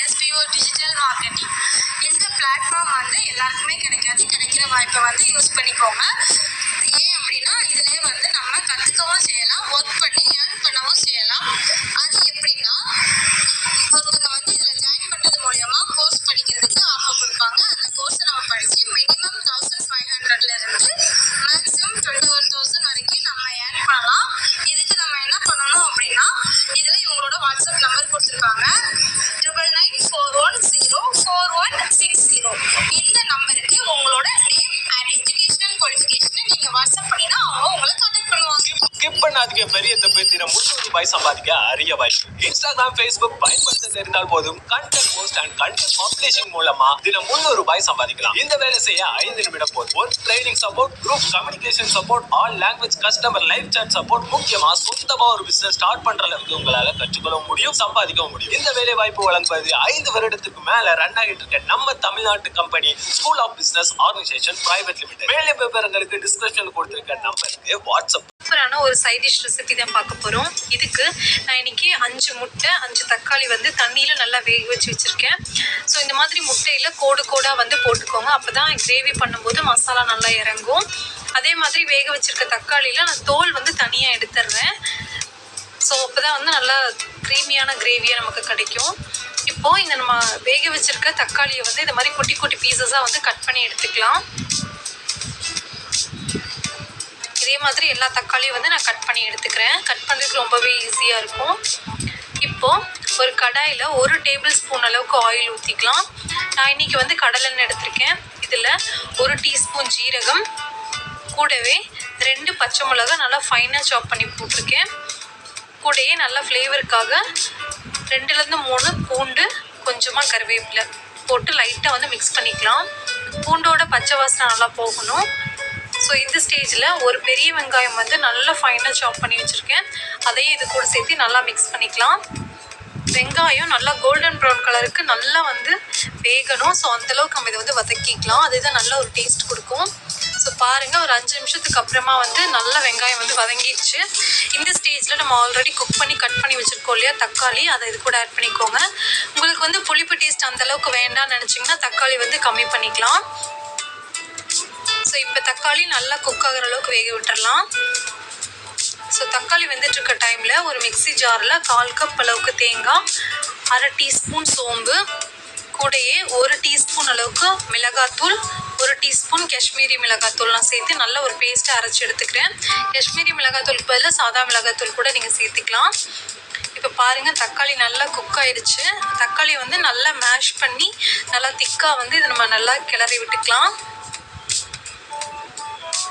SBO digital marketing. இந்த platform வந்து எல்லாருக்குமே கிடைக்காது. கிடைக்கிற வாய்ப்பை வந்து யூஸ் பண்ணிக்கோங்க. ஏன் அப்படின்னா இதுலேயே வந்து நம்ம கற்றுக்கவும் செய்யலாம், ஒர்க் பண்ணி ஏர்ன் பண்ணவும் செய்யலாம். அது எப்படின்னா ஒருத்தவங்க வந்து இதில் ஜாயின் பண்ணுறது மூலயமா கோர்ஸ் படிக்கிறதுக்கு ஆஃபர் கொடுப்பாங்க. அந்த கோர்ஸை நம்ம படித்து மினிமம் 1500 மேக்ஸிமம் 21,000 வரைக்கும் நம்ம ஏர்ன் பண்ணலாம். இதுக்கு நம்ம என்ன பண்ணணும் அப்படின்னா இதில் இவங்களோட வாட்ஸ்அப் நம்பர் கொடுத்துருக்காங்க 9994104160. இந்த நம்பருக்கு உங்களோட நேம் அண்ட் எஜுகேஷனல் குவாலிஃபிகேஷனை நீங்கள் வாட்ஸ்அப் பண்ணினா அவங்க உங்களை கான்டாக்ட் பண்ணுவாங்க. ஸ்கிப் பண்ணாதீங்க. பெரிய தப்பு. தினம் 300 ரூபாய் சம்பாதிக்க அரிய வாய்ப்பு. இன்ஸ்டாகிராம், Facebook பயன்படுத்த தெரிந்தால் போதும். Content post and content publishing மூலமா தினம் 300 ரூபாய் சம்பாதிக்கலாம். இந்த வேலை செய்ய 5 நிமிடம் போதும். Work training support, group communication support, all language customer live chat support. முக்கியமா சொந்தமா ஒரு பிசினஸ் ஸ்டார்ட் பண்ற அளவுக்கு உங்களால கற்றுக்கொள்ள முடியும், சம்பாதிக்கவும் முடியும். இந்த வேலை வாய்ப்பு வழங்குவது 5 வருடத்துக்கு மேல ரன் ஆகிட்டு இருக்க நம்ம தமிழ்நாட்டு company school of business organisation private limited. மேலும் விவரங்களுக்கு டிஸ்கிரிப்ஷன்ல கொடுத்திருக்க நம்பருக்கு வாட்ஸ்அப். சூப்பரான ஒரு சைட் டிஷ் ரெசிபி தான் பார்க்க போகிறோம். இதுக்கு நான் இன்னைக்கு 5 முட்டை 5 தக்காளி வந்து தண்ணியில் நல்லா வேக வச்சு வச்சுருக்கேன். ஸோ இந்த மாதிரி முட்டையில் கோடாக வந்து போட்டுக்கோங்க. அப்போ தான் கிரேவி பண்ணும்போது மசாலா நல்லா இறங்கும். அதே மாதிரி வேக வச்சுருக்க தக்காளியில் நான் தோல் வந்து தனியாக எடுத்துடுறேன். ஸோ அப்போ தான் வந்து நல்லா க்ரீமியான கிரேவியாக நமக்கு கிடைக்கும். இப்போது இந்த நம்ம வேக வச்சுருக்க தக்காளியை வந்து இந்த மாதிரி குட்டி குட்டி பீசஸாக வந்து கட் பண்ணி எடுத்துக்கலாம். இதே மாதிரி எல்லா தக்காளியும் வந்து நான் கட் பண்ணி எடுத்துக்கிறேன். கட் பண்ணுறதுக்கு ரொம்பவே ஈஸியாக இருக்கும். இப்போது ஒரு கடாயில் 1 டேபிள் ஸ்பூன் அளவுக்கு ஆயில் ஊற்றிக்கலாம். நான் இன்றைக்கி வந்து கடலெண்ணெய் எடுத்திருக்கேன். இதில் 1 டீஸ்பூன் ஜீரகம், கூடவே 2 பச்சை மிளகாய் நல்லா ஃபைனாக சாப் பண்ணி போட்டிருக்கேன். கூடயே நல்லா ஃப்ளேவருக்காக 2லேருந்து 3 பூண்டு, கொஞ்சமாக கருவேப்பிலை போட்டு லைட்டாக வந்து மிக்ஸ் பண்ணிக்கலாம். பூண்டோட பச்சை வாசனை நல்லா போகணும். ஸோ இந்த ஸ்டேஜில் ஒரு பெரிய வெங்காயம் வந்து நல்லா ஃபைனாக சாப் பண்ணி வச்சுருக்கேன். அதையும் இது கூட சேர்த்து நல்லா மிக்ஸ் பண்ணிக்கலாம். வெங்காயம் நல்லா கோல்டன் ப்ரௌன் கலருக்கு நல்லா வந்து வேகணும். ஸோ அந்தளவுக்கு நம்ம இதை வந்து வதக்கிக்கலாம். அதுதான் நல்ல ஒரு டேஸ்ட் கொடுக்கும். ஸோ பாருங்கள், ஒரு 5 நிமிஷத்துக்கு அப்புறமா வந்து நல்லா வெங்காயம் வந்து வதங்கிடுச்சு. இந்த ஸ்டேஜில் நம்ம ஆல்ரெடி குக் பண்ணி கட் பண்ணி வச்சுருக்கோம் இல்லையா தக்காளி, அதை இது கூட ஆட் பண்ணிக்கோங்க. உங்களுக்கு வந்து புளிப்பு டேஸ்ட் அந்தளவுக்கு வேண்டாம்னு நினச்சிங்கன்னா தக்காளி வந்து கம்மி பண்ணிக்கலாம். ஸோ இப்போ தக்காளி நல்லா குக் ஆகிற அளவுக்கு வேக விட்டுறலாம். ஸோ தக்காளி வெந்துட்டு இருக்க டைமில் ஒரு மிக்ஸி ஜாரில் 1/4 கப் அளவுக்கு தேங்காய், 1/2 டீஸ்பூன் சோம்பு, கூடையே 1 டீஸ்பூன் அளவுக்கு மிளகாத்தூள், 1 டீஸ்பூன் காஷ்மீரி மிளகாத்தூள் நான் சேர்த்து நல்ல ஒரு பேஸ்ட்டை அரைச்சி எடுத்துக்கிறேன். காஷ்மீரி மிளகாத்தூளுக்கு பதிலாக சாதா மிளகாத்தூள் கூட நீங்கள் சேர்த்துக்கலாம். இப்போ பாருங்கள், தக்காளி நல்லா குக் ஆகிடுச்சு. தக்காளி வந்து நல்லா மேஷ் பண்ணி நல்லா திக்காக வந்து இதை நம்ம நல்லா கிளறி விட்டுக்கலாம்.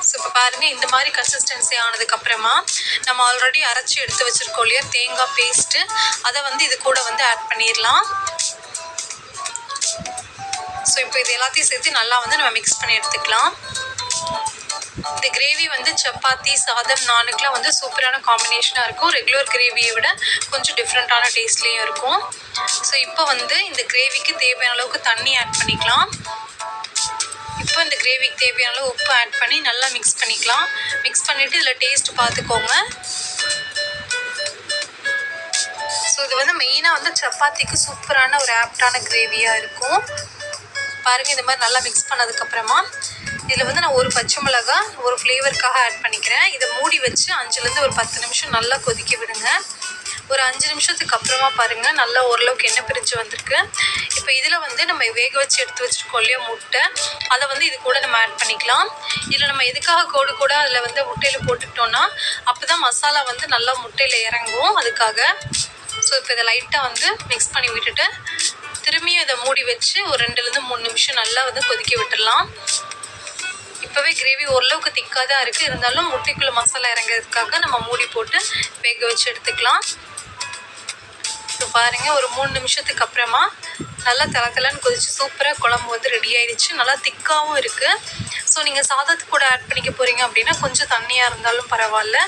ஸோ இப்போ பாருங்கள், இந்த மாதிரி கன்சிஸ்டன்சி ஆனதுக்கப்புறமா நம்ம ஆல்ரெடி அரைச்சி எடுத்து வச்சுருக்கோம் இல்லையா தேங்காய் பேஸ்ட்டு, அதை வந்து இது கூட வந்து ஆட் பண்ணிடலாம். ஸோ இப்போ இது எல்லாத்தையும் சேர்த்து நல்லா வந்து நம்ம மிக்ஸ் பண்ணி எடுத்துக்கலாம். இந்த கிரேவி வந்து சப்பாத்தி, சாதம், நானுக்கெலாம் வந்து சூப்பரான காம்பினேஷனாக இருக்கும். ரெகுலர் கிரேவியை விட கொஞ்சம் டிஃப்ரெண்ட்டான டேஸ்ட்லேயும் இருக்கும். ஸோ இப்போ வந்து இந்த கிரேவிக்கு தேவையான அளவுக்கு தண்ணி ஆட் பண்ணிக்கலாம். இப்போ இந்த கிரேவிக்கு தேவையான அளவு உப்பு ஆட் பண்ணி நல்லா மிக்ஸ் பண்ணிக்கலாம். மிக்ஸ் பண்ணிவிட்டு இதில் டேஸ்ட் பார்த்துக்கோங்க. ஸோ இது வந்து மெயினாக வந்து சப்பாத்திக்கு சூப்பரான ஒரு ஆப்டான கிரேவியாக இருக்கும். பாருங்கள், இந்த மாதிரி நல்லா மிக்ஸ் பண்ணதுக்கப்புறமா இதில் வந்து நான் 1 பச்சை மிளகாய் ஒரு ஃப்ளேவருக்காக ஆட் பண்ணிக்கிறேன். இதை மூடி வச்சு 5லேருந்து ஒரு 10 நிமிஷம் நல்லா கொதிக்க விடுங்க. ஒரு 5 நிமிஷத்துக்கு அப்புறமா பாருங்கள், நல்லா ஓரளவுக்கு எண்ணெய் பிரிஞ்சு வந்திருக்கு. இப்போ இதில் வந்து நம்ம வேக வச்சு எடுத்து வச்சுருக்கோம் இல்லையா முட்டை, அதை வந்து இது கூட நம்ம ஆட் பண்ணிக்கலாம். இதில் நம்ம எதுக்காக கூட அதில் வந்து முட்டையில் போட்டுக்கிட்டோன்னா அப்போ தான் மசாலா வந்து நல்லா முட்டையில் இறங்கும், அதுக்காக. ஸோ இப்போ இதை லைட்டாக வந்து மிக்ஸ் பண்ணி விட்டுட்டு திரும்பியும் இதை மூடி வச்சு ஒரு 2லேருந்து 3 நிமிஷம் நல்லா வந்து கொதிக்க விட்டுடலாம். இப்போவே கிரேவி ஓரளவுக்கு திக்காக தான் இருக்குது, இருந்தாலும் முட்டைக்குள்ளே மசாலா இறங்கிறதுக்காக நம்ம மூடி போட்டு வேக வச்சு எடுத்துக்கலாம். இப்போ பாருங்கள், ஒரு 3 நிமிஷத்துக்கு அப்புறமா நல்லா தலன்னு கொதிச்சு சூப்பராக குழம்பு வந்து ரெடி ஆயிடுச்சு. நல்லா திக்காகவும் இருக்குது. ஸோ நீங்கள் சாதத்துக்கு கூட ஆட் பண்ணிக்க போகிறீங்க அப்படின்னா கொஞ்சம் தண்ணியாக இருந்தாலும் பரவாயில்ல.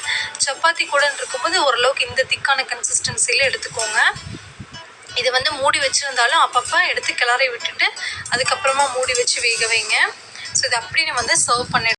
சப்பாத்தி கூட இருக்கும்போது ஓரளவுக்கு இந்த திக்கான கன்சிஸ்டன்சியில் எடுத்துக்கோங்க. இது வந்து மூடி வச்சுருந்தாலும் அப்பப்போ எடுத்து கிளறி விட்டுட்டு அதுக்கப்புறமா மூடி வச்சு வேக வைங்க. ஸோ இது அப்படி நம்ம வந்து சர்வ் பண்ணி